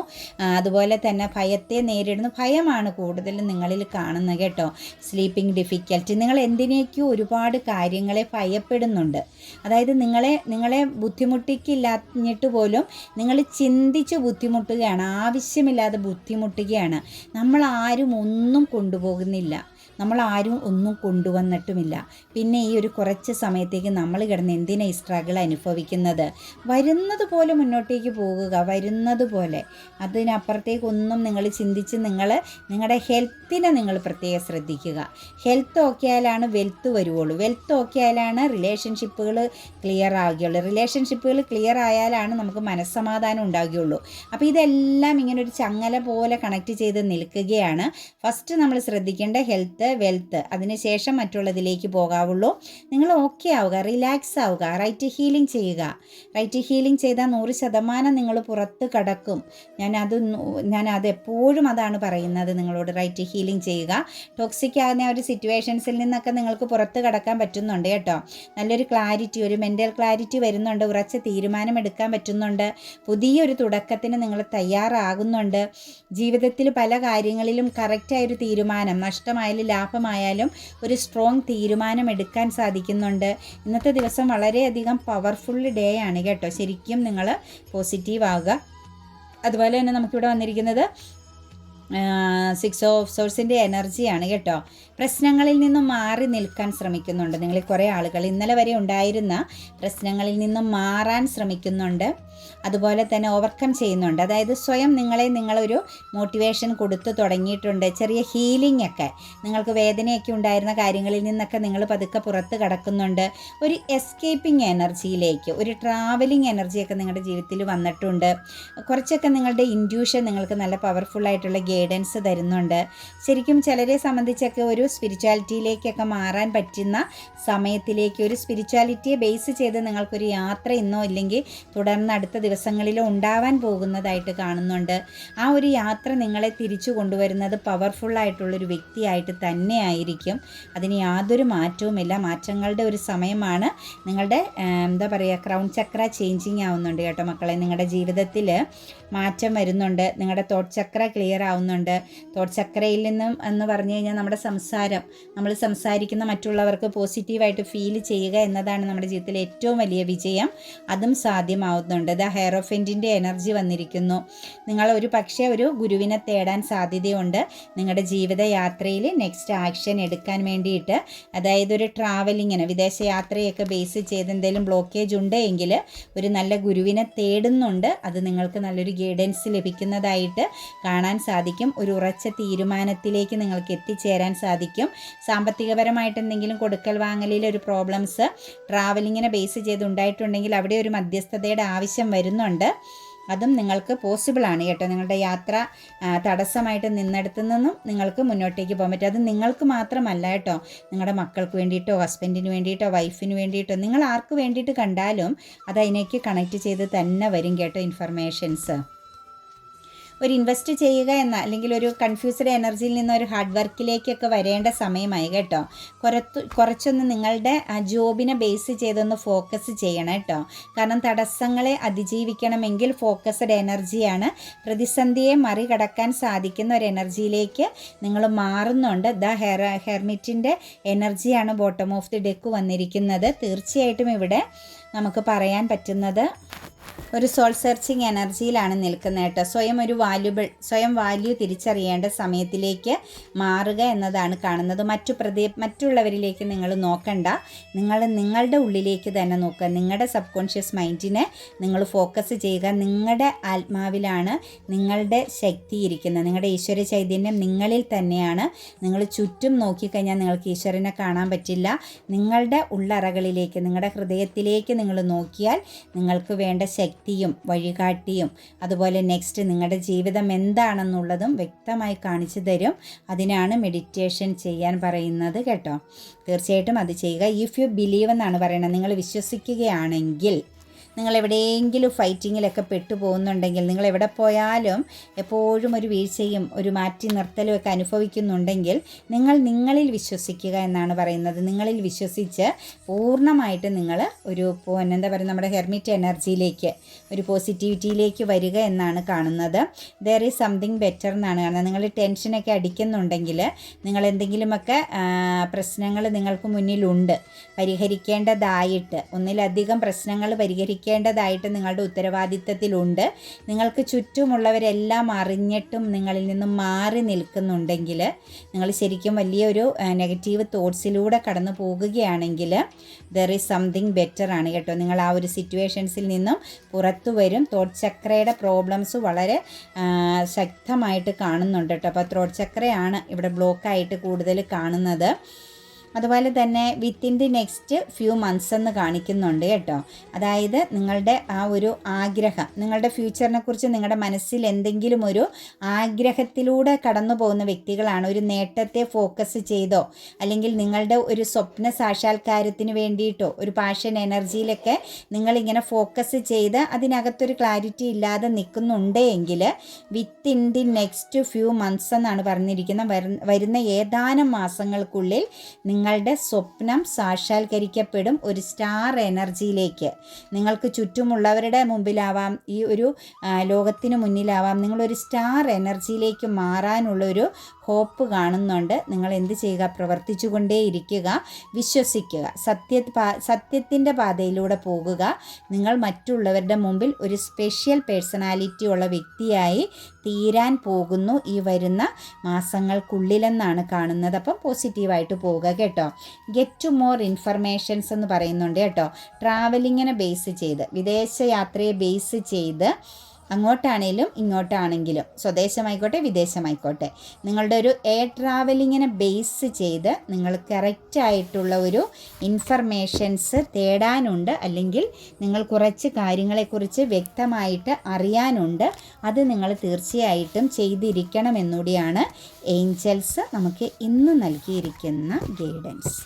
അതുപോലെ തന്നെ ഭയത്തെ നേരിടുന്നു. ഭയമാണ് കൂടുതലും നിങ്ങളിൽ കാണുന്നത് കേട്ടോ. Sleeping difficulty. നിങ്ങൾ എന്തിനേക്കും ഒരുപാട് കാര്യങ്ങളെ ഭയപ്പെടുന്നുണ്ട്. അതായത് നിങ്ങളെ ബുദ്ധിമുട്ടിക്കില്ലാഞ്ഞിട്ട് പോലും നിങ്ങൾ ചിന്തിച്ച് ബുദ്ധിമുട്ടുകയാണ്. ആവശ്യമില്ലാതെ ബുദ്ധിമുട്ടുകയാണ്. നമ്മൾ ആരും ഒന്നും കൊണ്ടുപോകുന്നില്ല. നമ്മൾ ആരും ഒന്നും കൊണ്ടുവന്നിട്ടുമില്ല. പിന്നെ ഈ ഒരു കുറച്ച് സമയത്തേക്ക് നമ്മൾ കിടന്ന് എന്തിനാണ് ഈ സ്ട്രഗിൾ അനുഭവിക്കുന്നത്? വരുന്നത് പോലെ മുന്നോട്ടേക്ക് പോകുക, വരുന്നത് പോലെ. അതിനപ്പുറത്തേക്കൊന്നും നിങ്ങൾ ചിന്തിച്ച് നിങ്ങളുടെ ഹെൽത്തിനെ നിങ്ങൾ പ്രത്യേകം ശ്രദ്ധിക്കുക. ഹെൽത്ത് ഓക്കെ ആയാലാണ് വെൽത്ത് വരുവുള്ളൂ. വെൽത്ത് ഓക്കെ ആയാലാണ് റിലേഷൻഷിപ്പുകൾ ക്ലിയർ ആവുകയുള്ളൂ. റിലേഷൻഷിപ്പുകൾ ക്ലിയർ ആയാലാണ് നമുക്ക് മനസ്സമാധാനം ഉണ്ടാകുകയുള്ളൂ. അപ്പോൾ ഇതെല്ലാം ഇങ്ങനെ ഒരു ചങ്ങല പോലെ കണക്ട് ചെയ്ത് നിൽക്കുകയാണ്. ഫസ്റ്റ് നമ്മൾ ശ്രദ്ധിക്കേണ്ട ഹെൽത്ത്, വെൽത്ത്, അതിനുശേഷം മറ്റുള്ളതിലേക്ക് പോകാവുള്ളൂ. നിങ്ങൾ ഓക്കെ ആവുക, റിലാക്സ് ആവുക, റൈറ്റ് ഹീലിംഗ് ചെയ്യുക. റൈറ്റ് ഹീലിംഗ് ചെയ്താൽ 100% നിങ്ങൾ പുറത്ത് കടക്കും. ഞാനത് എപ്പോഴും അതാണ് പറയുന്നത് നിങ്ങളോട്. റൈറ്റ് ഹീലിംഗ് ചെയ്യുക. ടോക്സിക് ആകുന്ന ഒരു സിറ്റുവേഷൻസിൽ നിന്നൊക്കെ നിങ്ങൾക്ക് പുറത്ത് കടക്കാൻ പറ്റുന്നുണ്ട് കേട്ടോ. നല്ലൊരു ക്ലാരിറ്റി, ഒരു മെൻ്റൽ ക്ലാരിറ്റി വരുന്നുണ്ട്. ഉറച്ച തീരുമാനമെടുക്കാൻ പറ്റുന്നുണ്ട്. പുതിയൊരു തുടക്കത്തിന് നിങ്ങൾ തയ്യാറാകുന്നുണ്ട്. ജീവിതത്തിൽ പല കാര്യങ്ങളിലും കറക്റ്റായൊരു തീരുമാനം, നഷ്ടമായാലും ലാഭമായാലും ഒരു സ്ട്രോങ് തീരുമാനം എടുക്കാൻ സാധിക്കുന്നുണ്ട്. ഇന്നത്തെ ദിവസം വളരെയധികം പവർഫുൾ ഡേ ആണ് കേട്ടോ. ശരിക്കും നിങ്ങൾ പോസിറ്റീവ് ആവുക. അതുപോലെ തന്നെ നമുക്കിവിടെ വന്നിരിക്കുന്നത് 6 ഓഫ് സോഴ്സിൻ്റെ എനർജിയാണ് കേട്ടോ. പ്രശ്നങ്ങളിൽ നിന്നും മാറി നിൽക്കാൻ ശ്രമിക്കുന്നുണ്ട്. നിങ്ങൾ കുറേ ആളുകൾ ഇന്നലെ വരെ ഉണ്ടായിരുന്ന പ്രശ്നങ്ങളിൽ നിന്നും മാറാൻ ശ്രമിക്കുന്നുണ്ട്. അതുപോലെ തന്നെ ഓവർകം ചെയ്യുന്നുണ്ട്. അതായത് സ്വയം നിങ്ങളൊരു മോട്ടിവേഷൻ കൊടുത്തു തുടങ്ങിയിട്ടുണ്ട്. ചെറിയ ഹീലിംഗ് ഒക്കെ, നിങ്ങൾക്ക് വേദനയൊക്കെ ഉണ്ടായിരുന്ന കാര്യങ്ങളിൽ നിന്നൊക്കെ നിങ്ങൾ പതുക്കെ പുറത്ത് കടക്കുന്നുണ്ട്. ഒരു എസ്കേപ്പിംഗ് എനർജിയിലേക്ക്, ഒരു ട്രാവലിംഗ് എനർജിയൊക്കെ നിങ്ങളുടെ ജീവിതത്തിൽ വന്നിട്ടുണ്ട്. കുറച്ചൊക്കെ നിങ്ങളുടെ ഇൻറ്റ്യൂഷൻ നിങ്ങൾക്ക് നല്ല പവർഫുള്ളായിട്ടുള്ള ഗൈഡൻസ് തരുന്നുണ്ട്. ശരിക്കും ചിലരെ സംബന്ധിച്ചൊക്കെ ഒരു സ്പിരിച്വാലിറ്റിയിലേക്കൊക്കെ മാറാൻ പറ്റുന്ന സമയത്തിലേക്ക്, ഒരു സ്പിരിച്വാലിറ്റിയെ ബേസ് ചെയ്ത് നിങ്ങൾക്കൊരു യാത്ര ഇന്നോ ഇല്ലെങ്കിൽ തുടർന്ന് അടുത്ത ദിവസങ്ങളിലോ ഉണ്ടാവാൻ പോകുന്നതായിട്ട് കാണുന്നുണ്ട്. ആ ഒരു യാത്ര നിങ്ങളെ തിരിച്ചു കൊണ്ടുവരുന്നത് പവർഫുള്ളായിട്ടുള്ളൊരു വ്യക്തിയായിട്ട് തന്നെ ആയിരിക്കും. അതിന് യാതൊരു മാറ്റവുമില്ല. മാറ്റങ്ങളുടെ ഒരു സമയമാണ്. നിങ്ങളുടെ ക്രൗൺ ചക്ര ചേഞ്ചിങ് ആവുന്നുണ്ട് കേട്ടോ മക്കളെ. നിങ്ങളുടെ ജീവിതത്തിൽ മാറ്റം വരുന്നുണ്ട്. നിങ്ങളുടെ തോട്ട് ചക്ര ക്ലിയർ ആവുന്നുണ്ട്. ആവുന്നുണ്ട്. തോട്ട് ചക്രയിൽ നിന്നും എന്ന് പറഞ്ഞു കഴിഞ്ഞാൽ നമ്മുടെ സംസാരം, നമ്മൾ സംസാരിക്കുന്ന മറ്റുള്ളവർക്ക് പോസിറ്റീവായിട്ട് ഫീൽ ചെയ്യുക എന്നതാണ് നമ്മുടെ ജീവിതത്തിലെ ഏറ്റവും വലിയ വിജയം. അതും സാധ്യമാവുന്നുണ്ട്. ഹെയറോഫെൻറ്റിൻ്റെ എനർജി വന്നിരിക്കുന്നു. നിങ്ങൾ ഒരു പക്ഷേ ഒരു ഗുരുവിനെ തേടാൻ സാധ്യതയുണ്ട്. നിങ്ങളുടെ ജീവിതയാത്രയിൽ നെക്സ്റ്റ് ആക്ഷൻ എടുക്കാൻ വേണ്ടിയിട്ട്, അതായത് ഒരു ട്രാവലിങ്ങിന് വിദേശ യാത്രയൊക്കെ ബേസ് ചെയ്ത് എന്തെങ്കിലും ബ്ലോക്കേജ് ഉണ്ട് എങ്കിൽ ഒരു നല്ല ഗുരുവിനെ തേടുന്നുണ്ട്. അത് നിങ്ങൾക്ക് നല്ലൊരു ഗൈഡൻസ് ലഭിക്കുന്നതായിട്ട് കാണാൻ സാധിക്കും. ഒരു ഉറച്ച തീരുമാനത്തിലേക്ക് നിങ്ങൾക്ക് എത്തിച്ചേരാൻ സാധിക്കും. സാമ്പത്തികപരമായിട്ട് എന്തെങ്കിലും കൊടുക്കൽ വാങ്ങലിൽ ഒരു പ്രോബ്ലംസ് ട്രാവലിങ്ങിനെ ബേസ് ചെയ്ത് ഉണ്ടായിട്ടുണ്ടെങ്കിൽ അവിടെ ഒരു മധ്യസ്ഥതയുടെ ആവശ്യം വരുന്നുണ്ട്. അതും നിങ്ങൾക്ക് പോസിബിളാണ് കേട്ടോ. നിങ്ങളുടെ യാത്ര തടസ്സമായിട്ട് നിന്നിടത്തു നിന്നും നിങ്ങൾക്ക് മുന്നോട്ടേക്ക് പോകാൻ പറ്റും. അത് നിങ്ങൾക്ക് മാത്രമല്ല കേട്ടോ, നിങ്ങളുടെ മക്കൾക്ക് വേണ്ടിയിട്ടോ ഹസ്ബൻഡിന് വേണ്ടിയിട്ടോ വൈഫിന് വേണ്ടിയിട്ടോ നിങ്ങൾ ആർക്ക് വേണ്ടിയിട്ട് കണ്ടാലും അത് അതിനേക്ക് കണക്റ്റ് ചെയ്ത് തന്നെ വരും കേട്ടോ ഇൻഫർമേഷൻസ്. ഒരു ഇൻവെസ്റ്റ് ചെയ്യുക എന്ന അല്ലെങ്കിൽ ഒരു കൺഫ്യൂസ്ഡ് എനർജിയിൽ നിന്ന് ഒരു ഹാർഡ് വർക്കിലേക്കൊക്കെ വരേണ്ട സമയമായി കേട്ടോ. കുറച്ചൊന്ന് നിങ്ങളുടെ ജോബിനെ ബേസ് ചെയ്തൊന്ന് ഫോക്കസ് ചെയ്യണം കേട്ടോ. കാരണം തടസ്സങ്ങളെ അതിജീവിക്കണമെങ്കിൽ ഫോക്കസ്ഡ് എനർജിയാണ്. പ്രതിസന്ധിയെ മറികടക്കാൻ സാധിക്കുന്ന ഒരു എനർജിയിലേക്ക് നിങ്ങൾ മാറുന്നുണ്ട്. ഹെർമിറ്റിൻ്റെ എനർജിയാണ് ബോട്ടം ഓഫ് ദി ഡെക്ക് വന്നിരിക്കുന്നത്. തീർച്ചയായിട്ടും ഇവിടെ നമുക്ക് പറയാൻ പറ്റുന്നത് ഒരു സോൾ സെർച്ചിങ് എനർജിയിലാണ് നിൽക്കുന്നത് കേട്ടോ. സ്വയം വാല്യൂ തിരിച്ചറിയേണ്ട സമയത്തിലേക്ക് മാറുക എന്നതാണ് കാണുന്നത്. മറ്റുള്ളവരിലേക്ക് നിങ്ങൾ നോക്കണ്ട, നിങ്ങളുടെ ഉള്ളിലേക്ക് തന്നെ നോക്കുക. നിങ്ങളുടെ സബ് കോൺഷ്യസ് മൈൻഡിനെ നിങ്ങൾ ഫോക്കസ് ചെയ്യുക. നിങ്ങളുടെ ആത്മാവിലാണ് നിങ്ങളുടെ ശക്തി ഇരിക്കുന്നത്. നിങ്ങളുടെ ഈശ്വര ചൈതന്യം നിങ്ങളിൽ തന്നെയാണ്. നിങ്ങൾ ചുറ്റും നോക്കിക്കഴിഞ്ഞാൽ നിങ്ങൾക്ക് ഈശ്വരനെ കാണാൻ പറ്റില്ല. നിങ്ങളുടെ ഉള്ളറകളിലേക്ക്, നിങ്ങളുടെ ഹൃദയത്തിലേക്ക് നിങ്ങൾ നോക്കിയാൽ നിങ്ങൾക്ക് വേണ്ട ശക്തിയും വഴികാട്ടിയും അതുപോലെ നെക്സ്റ്റ് നിങ്ങളുടെ ജീവിതം എന്താണെന്നുള്ളതും വ്യക്തമായി കാണിച്ചു തരും. അതിനാണ് മെഡിറ്റേഷൻ ചെയ്യാൻ പറയുന്നത് കേട്ടോ. തീർച്ചയായിട്ടും അത് ചെയ്യുക. ഇഫ് യു ബിലീവ് എന്നാണ് പറയുന്നത്. നിങ്ങൾ വിശ്വസിക്കുകയാണെങ്കിൽ, നിങ്ങൾ എവിടെയെങ്കിലും ഫൈറ്റിങ്ങിലൊക്കെ പെട്ടുപോകുന്നുണ്ടെങ്കിൽ, നിങ്ങൾ എവിടെ പോയാലും എപ്പോഴും ഒരു വീഴ്ചയും ഒരു മാറ്റി നിർത്തലും ഒക്കെ അനുഭവിക്കുന്നുണ്ടെങ്കിൽ നിങ്ങളിൽ വിശ്വസിക്കുക എന്നാണ് പറയുന്നത്. നിങ്ങളിൽ വിശ്വസിച്ച് പൂർണ്ണമായിട്ട് നിങ്ങൾ ഒരു എന്താ പറയുക, നമ്മുടെ ഹെർമിറ്റ് എനർജിയിലേക്ക്, ഒരു പോസിറ്റിവിറ്റിയിലേക്ക് വരിക എന്നാണ് കാണുന്നത്. ദർ ഈസ് സംതിങ് ബെറ്റർ എന്നാണ് കാണുന്നത്. നിങ്ങൾ ടെൻഷനൊക്കെ അടിക്കുന്നുണ്ടെങ്കിൽ, നിങ്ങൾ എന്തെങ്കിലുമൊക്കെ പ്രശ്നങ്ങൾ നിങ്ങൾക്ക് മുന്നിലുണ്ട് പരിഹരിക്കേണ്ടതായിട്ട്, ഒന്നിലധികം പ്രശ്നങ്ങൾ പരിഹരിക്കേണ്ടതായിട്ട് നിങ്ങളുടെ ഉത്തരവാദിത്തത്തിലുണ്ട്. നിങ്ങൾക്ക് ചുറ്റുമുള്ളവരെല്ലാം അറിഞ്ഞിട്ടും നിങ്ങളിൽ നിന്നും മാറി നിൽക്കുന്നുണ്ടെങ്കിൽ, നിങ്ങൾ ശരിക്കും വലിയൊരു നെഗറ്റീവ് തോട്ട്സിലൂടെ കടന്നു പോകുകയാണെങ്കിൽ ദർ ഈസ് സംതിങ് ബെറ്റർ ആണ് കേട്ടോ. നിങ്ങൾ ആ ഒരു സിറ്റുവേഷൻസിൽ നിന്നും പുറത്തു വരും. ത്രോട്ട് ചക്രയുടെ പ്രോബ്ലംസ് വളരെ ശക്തമായിട്ട് കാണുന്നുണ്ട് കേട്ടോ. അപ്പോൾ ത്രോട്ട് ചക്രയാണ് ഇവിടെ ബ്ലോക്കായിട്ട് കൂടുതൽ കാണുന്നത്. അതുപോലെ തന്നെ within the next few months എന്ന് കാണിക്കുന്നുണ്ട് കേട്ടോ. അതായത് നിങ്ങളുടെ ആ ഒരു ആഗ്രഹം, നിങ്ങളുടെ ഫ്യൂച്ചറിനെ കുറിച്ച് നിങ്ങളുടെ മനസ്സിൽ എന്തെങ്കിലും ഒരു ആഗ്രഹത്തിലൂടെ കടന്നു പോകുന്ന വ്യക്തികളാണ്. ഒരു നേട്ടത്തെ ഫോക്കസ് ചെയ്തോ അല്ലെങ്കിൽ നിങ്ങളുടെ ഒരു സ്വപ്ന സാക്ഷാത്കാരത്തിന് വേണ്ടിയിട്ടോ ഒരു പാഷൻ എനർജിയിലൊക്കെ നിങ്ങളിങ്ങനെ ഫോക്കസ് ചെയ്ത് അതിനകത്തൊരു ക്ലാരിറ്റി ഇല്ലാതെ നിൽക്കുന്നുണ്ടെങ്കിൽ within the next few months എന്നാണ് പറഞ്ഞിരിക്കുന്നത്. വരുന്ന ഏതാനും മാസങ്ങൾക്കുള്ളിൽ നിങ്ങളുടെ സ്വപ്നം സാക്ഷാത്കരിക്കപ്പെടും. ഒരു സ്റ്റാർ എനർജിയിലേക്ക്, നിങ്ങൾക്ക് ചുറ്റുമുള്ളവരുടെ മുമ്പിലാവാം, ഈ ഒരു ലോകത്തിന് മുന്നിലാവാം, നിങ്ങളൊരു സ്റ്റാർ എനർജിയിലേക്ക് മാറാനുള്ളൊരു ഹോപ്പ് കാണുന്നുണ്ട്. നിങ്ങൾ എന്ത് ചെയ്യുക? പ്രവർത്തിച്ചു കൊണ്ടേയിരിക്കുക, വിശ്വസിക്കുക, സത്യത്തിൻ്റെ പാതയിലൂടെ പോകുക. നിങ്ങൾ മറ്റുള്ളവരുടെ മുമ്പിൽ ഒരു സ്പെഷ്യൽ പേഴ്സണാലിറ്റി ഉള്ള വ്യക്തിയായി തീരാൻ പോകുന്നു ഈ വരുന്ന മാസങ്ങൾക്കുള്ളിലെന്നാണ് കാണുന്നത്. അപ്പം പോസിറ്റീവായിട്ട് പോവുക കേട്ടോ. ഗെറ്റ് ടു മോർ ഇൻഫർമേഷൻസ് എന്ന് പറയുന്നുണ്ട് കേട്ടോ. ട്രാവലിങ്ങിനെ ബേസ് ചെയ്ത്, വിദേശ യാത്രയെ ബേസ് ചെയ്ത്, അങ്ങോട്ടാണെങ്കിലും ഇങ്ങോട്ടാണെങ്കിലും, സ്വദേശമായിക്കോട്ടെ വിദേശമായിക്കോട്ടെ, നിങ്ങളുടെ ഒരു എയർ ട്രാവലിങ്ങിനെ ബേസ് ചെയ്ത് നിങ്ങൾ കറക്റ്റായിട്ടുള്ള ഒരു ഇൻഫർമേഷൻസ് തേടാനുണ്ട്. അല്ലെങ്കിൽ നിങ്ങൾ കുറച്ച് കാര്യങ്ങളെക്കുറിച്ച് വ്യക്തമായിട്ട് അറിയാനുണ്ട്. അത് നിങ്ങൾ തീർച്ചയായിട്ടും ചെയ്തിരിക്കണമെന്നുകൂടിയാണ് ഏഞ്ചൽസ് നമുക്ക് ഇന്ന് നൽകിയിരിക്കുന്ന ഗൈഡൻസ്.